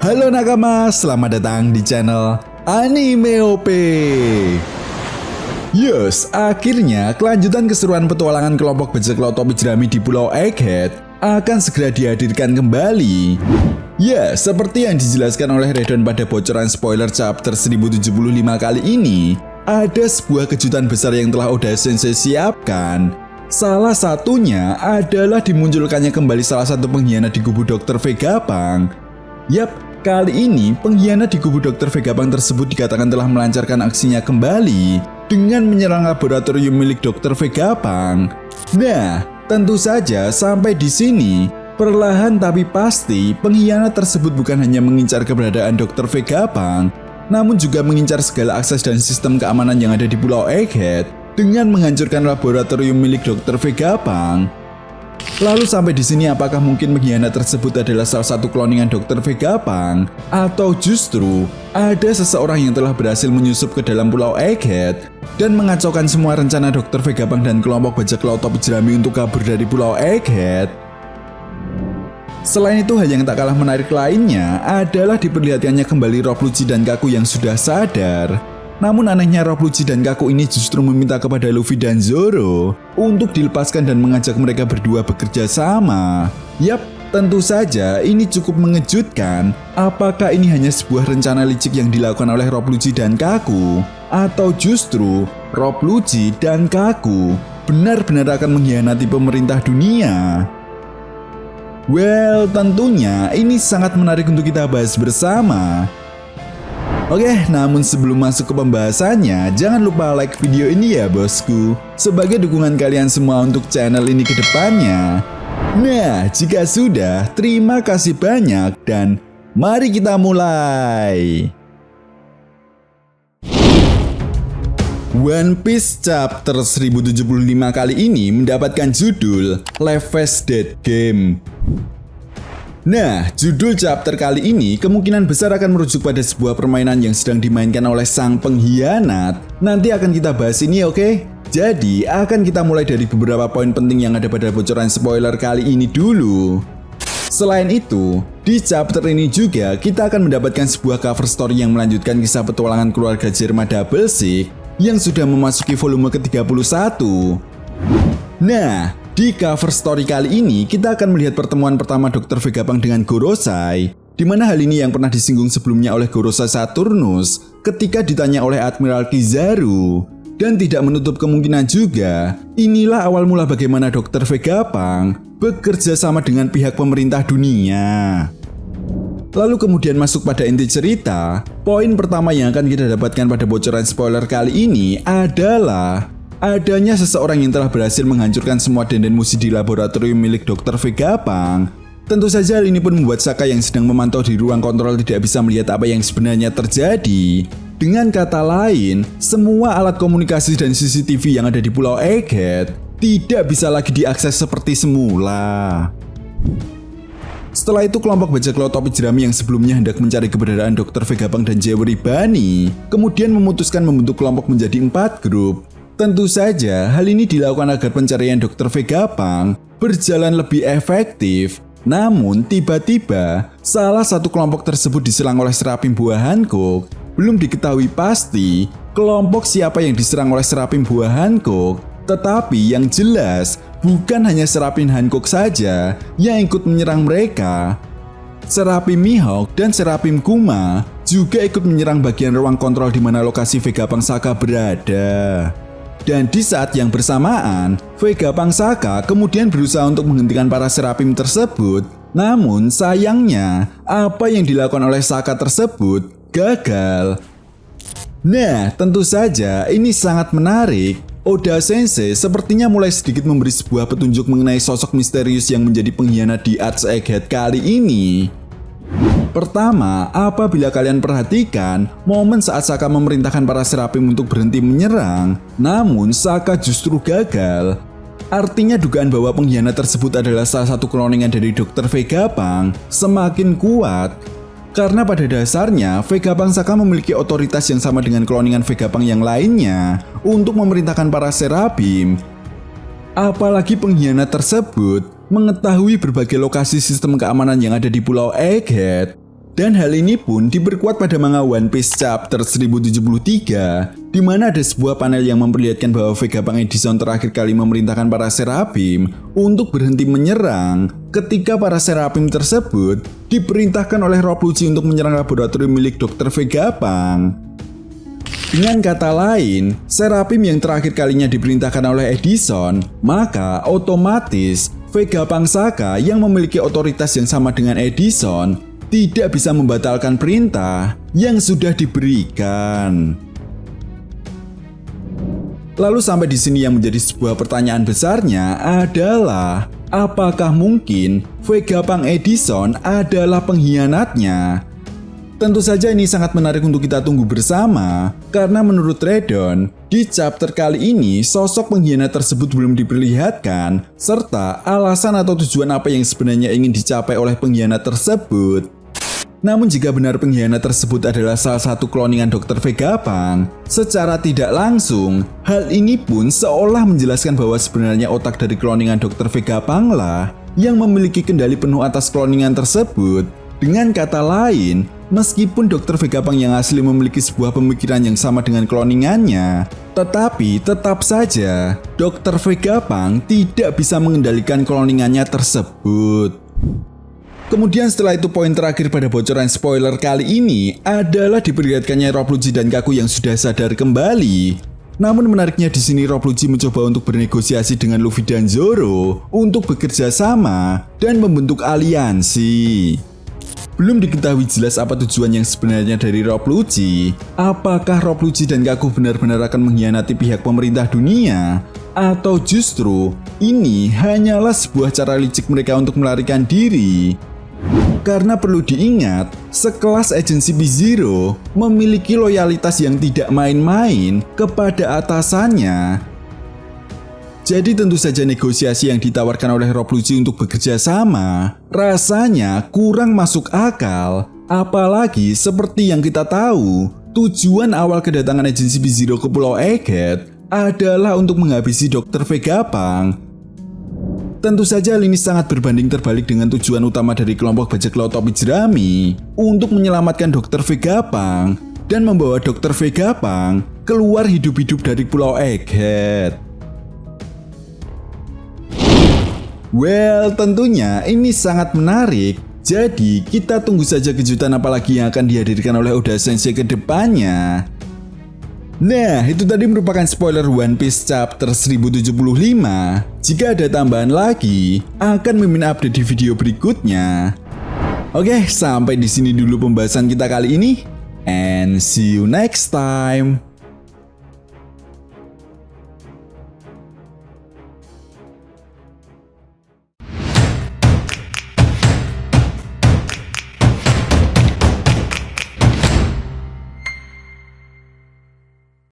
Halo nakama, selamat datang di channel Anime OP. Yes, akhirnya kelanjutan keseruan petualangan kelompok bajak laut topi jerami di Pulau Egghead akan segera dihadirkan kembali. Ya, seperti yang dijelaskan oleh Redon pada bocoran spoiler chapter 1075 kali ini, ada sebuah kejutan besar yang telah Oda Sensei siapkan. Salah satunya adalah dimunculkannya kembali salah satu pengkhianat di kubu Dr. Vegapunk. Yap, kali ini pengkhianat di kubu Dr. Vegapunk tersebut dikatakan telah melancarkan aksinya kembali dengan menyerang laboratorium milik Dr. Vegapunk. Nah, tentu saja sampai di sini, perlahan tapi pasti pengkhianat tersebut bukan hanya mengincar keberadaan Dr. Vegapunk, namun juga mengincar segala akses dan sistem keamanan yang ada di Pulau Egghead dengan menghancurkan laboratorium milik Dr. Vegapunk. Lalu sampai di sini apakah mungkin pengkhianat tersebut adalah salah satu kloningan Dr. Vegapunk atau justru ada seseorang yang telah berhasil menyusup ke dalam Pulau Egghead dan mengacaukan semua rencana Dr. Vegapunk dan kelompok bajak laut topi jerami untuk kabur dari Pulau Egghead? Selain itu, hal yang tak kalah menarik lainnya adalah diperlihatkannya kembali Rob Lucci dan Kaku yang sudah sadar. Namun anehnya Rob Lucci dan Kaku ini justru meminta kepada Luffy dan Zoro untuk dilepaskan dan mengajak mereka berdua bekerja sama. Yap, tentu saja ini cukup mengejutkan. Apakah ini hanya sebuah rencana licik yang dilakukan oleh Rob Lucci dan Kaku? Atau justru Rob Lucci dan Kaku benar-benar akan mengkhianati pemerintah dunia? Well, tentunya ini sangat menarik untuk kita bahas bersama. Oke, namun sebelum masuk ke pembahasannya, jangan lupa like video ini ya bosku, sebagai dukungan kalian semua untuk channel ini ke depannya. Nah, jika sudah, terima kasih banyak dan mari kita mulai. One Piece chapter 1075 kali ini mendapatkan judul Left Face Dead Game. Nah, judul chapter kali ini kemungkinan besar akan merujuk pada sebuah permainan yang sedang dimainkan oleh sang pengkhianat. Nanti akan kita bahas ini, oke? Jadi, akan kita mulai dari beberapa poin penting yang ada pada bocoran spoiler kali ini dulu. Selain itu, di chapter ini juga kita akan mendapatkan sebuah cover story yang melanjutkan kisah petualangan keluarga Germa Double Six yang sudah memasuki volume ke-31. Nah, di cover story kali ini, kita akan melihat pertemuan pertama Dr. Vegapunk dengan Gorosei, di mana hal ini yang pernah disinggung sebelumnya oleh Gorosei Saturnus ketika ditanya oleh Admiral Kizaru. Dan tidak menutup kemungkinan juga, inilah awal mula bagaimana Dr. Vegapunk bekerja sama dengan pihak pemerintah dunia. Lalu kemudian masuk pada inti cerita, poin pertama yang akan kita dapatkan pada bocoran spoiler kali ini adalah adanya seseorang yang telah berhasil menghancurkan semua denden musi di laboratorium milik Dr. Vegapunk. Tentu saja hal ini pun membuat Saka yang sedang memantau di ruang kontrol tidak bisa melihat apa yang sebenarnya terjadi. Dengan kata lain, semua alat komunikasi dan CCTV yang ada di Pulau Egghead tidak bisa lagi diakses seperti semula. Setelah itu kelompok bajak laut topi jerami yang sebelumnya hendak mencari keberadaan Dr. Vegapunk dan Jewelry Bunny kemudian memutuskan membentuk kelompok menjadi 4 grup. Tentu saja hal ini dilakukan agar pencarian Dr. Vegapunk berjalan lebih efektif. Namun tiba-tiba salah satu kelompok tersebut diserang oleh Serapim Buah Hancock. Belum diketahui pasti kelompok siapa yang diserang oleh Serapim Buah Hancock, tetapi yang jelas bukan hanya Serapim Hancock saja yang ikut menyerang mereka. Serapim Mihawk dan Serapim Kuma juga ikut menyerang bagian ruang kontrol di mana lokasi Vegapunk Saka berada. Dan di saat yang bersamaan, Vegapunk Saka kemudian berusaha untuk menghentikan para Serapim tersebut. Namun sayangnya, apa yang dilakukan oleh Saka tersebut gagal. Nah, tentu saja ini sangat menarik. Oda Sensei sepertinya mulai sedikit memberi sebuah petunjuk mengenai sosok misterius yang menjadi pengkhianat di Arch Egghead kali ini. Pertama, apabila kalian perhatikan momen saat Saka memerintahkan para Serapim untuk berhenti menyerang, namun Saka justru gagal. Artinya dugaan bahwa pengkhianat tersebut adalah salah satu kloningan dari Dr. Vegapunk semakin kuat. Karena pada dasarnya Vegapunk Saka memiliki otoritas yang sama dengan kloningan Vegapunk yang lainnya untuk memerintahkan para Serapim. Apalagi pengkhianat tersebut mengetahui berbagai lokasi sistem keamanan yang ada di Pulau Egghead. Dan hal ini pun diperkuat pada manga One Piece chapter 1073, di mana ada sebuah panel yang memperlihatkan bahwa Vegapunk Edison terakhir kali memerintahkan para Seraphim untuk berhenti menyerang ketika para Seraphim tersebut diperintahkan oleh Rob Lucci untuk menyerang laboratorium milik Dr. Vegapunk. Dengan kata lain, Seraphim yang terakhir kalinya diperintahkan oleh Edison, maka otomatis Vegapunk Saka yang memiliki otoritas yang sama dengan Edison tidak bisa membatalkan perintah yang sudah diberikan. Lalu sampai di sini yang menjadi sebuah pertanyaan besarnya adalah, apakah mungkin Vegapunk Edison adalah pengkhianatnya? Tentu saja ini sangat menarik untuk kita tunggu bersama, karena menurut Redon, di chapter kali ini sosok pengkhianat tersebut belum diperlihatkan, serta alasan atau tujuan apa yang sebenarnya ingin dicapai oleh pengkhianat tersebut. Namun jika benar pengkhianat tersebut adalah salah satu kloningan Dr. Vegapunk, secara tidak langsung, hal ini pun seolah menjelaskan bahwa sebenarnya otak dari kloningan Dr. Vegapunk lah yang memiliki kendali penuh atas kloningan tersebut. Dengan kata lain, meskipun Dr. Vegapunk yang asli memiliki sebuah pemikiran yang sama dengan kloningannya, tetapi tetap saja Dr. Vegapunk tidak bisa mengendalikan kloningannya tersebut. Kemudian setelah itu poin terakhir pada bocoran spoiler kali ini adalah diperlihatkannya Rob Lucci dan Kaku yang sudah sadar kembali. Namun menariknya di sini Rob Lucci mencoba untuk bernegosiasi dengan Luffy dan Zoro untuk bekerja sama dan membentuk aliansi. Belum diketahui jelas apa tujuan yang sebenarnya dari Rob Lucci. Apakah Rob Lucci dan Kaku benar-benar akan mengkhianati pihak pemerintah dunia? Atau justru ini hanyalah sebuah cara licik mereka untuk melarikan diri? Karena perlu diingat, sekelas agensi P-Zero memiliki loyalitas yang tidak main-main kepada atasannya. Jadi tentu saja negosiasi yang ditawarkan oleh Rob Lucci untuk bekerja sama rasanya kurang masuk akal. Apalagi seperti yang kita tahu, tujuan awal kedatangan agensi P-Zero ke Pulau Egghead adalah untuk menghabisi Dr. Vegapunk. Tentu saja hal ini sangat berbanding terbalik dengan tujuan utama dari kelompok bajak laut topi jerami untuk menyelamatkan Dr. Vegapunk dan membawa Dr. Vegapunk keluar hidup-hidup dari Pulau Egghead. Well, tentunya ini sangat menarik. Jadi, kita tunggu saja kejutan apalagi yang akan dihadirkan oleh Oda Sensei ke depannya. Nah, itu tadi merupakan spoiler One Piece chapter 1075. Jika ada tambahan lagi, akan mimin update di video berikutnya. Oke, sampai di sini dulu pembahasan kita kali ini. And see you next time.